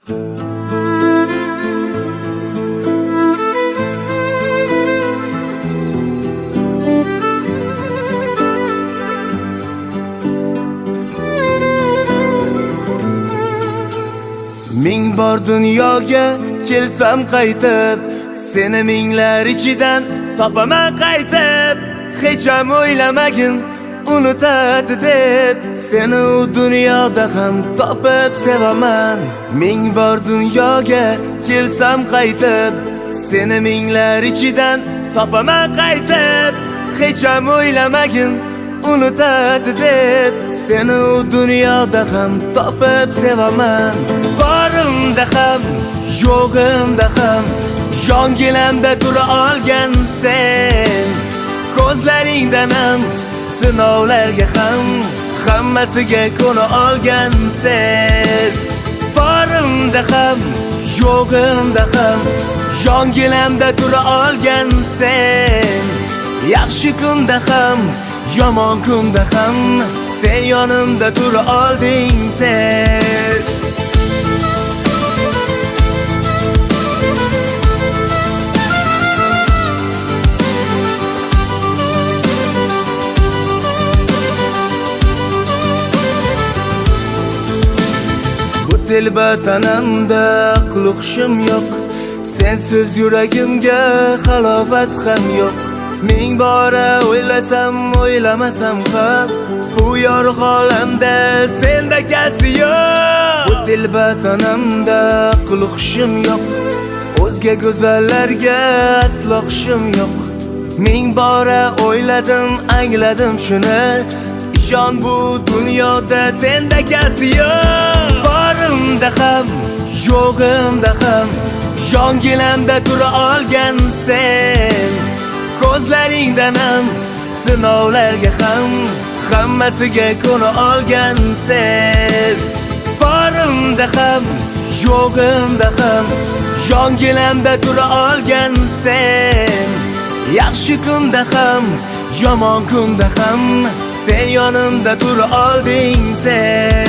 Ming bor dunyoga kelsam qaytib, seni minglar ichidan topaman qaytib. Hech ham o'ylamagin unutadi deb, seni u dunyoda ham topib sevaman. Ming bor dunyoga kelsam qaytib, seni minglar ichidan topaman qaytib. Hech ham o'ylamagin unutadi deb, seni u dunyoda ham topib sevaman. Borimda ham, yo'g'imda ham, yonginamda tura olgan sen. Ko'zlaringdan ham, sinovlarga ham, hammasiga ko'na olgan sen. Borimda ham, yo'g'imda ham, yonginamda tura olgan sen. Yaxshi kunda ham, yomon kunda ham, sen yonimda tura olding sen. Bu telba tanamda aql hushim yo'q, sensiz yuragimga halovat ham yo'q. Ming bora o'ylasam, o'ylamasam ham, bu yorug' olamda senda kasi yo'q. Bu telba tanamda aql hushim yo'q, o'zga go'zallarga aslo hushim yo'q. Ming bora o'yladim, angladim shuni, ishon bu dunyoda senda kasi yo'q. Borimda ham, yo'g'imda ham, yonginamda tura olgan sen. Ko'zlaringdan ham, sinovlarga ham, hammasiga ko'na olgan sen. Borimda ham, yo'g'imda ham, yonginamda tura olgan sen. Yaxshi kunda ham, yomon kunda ham, sen yonimda tura olding sen.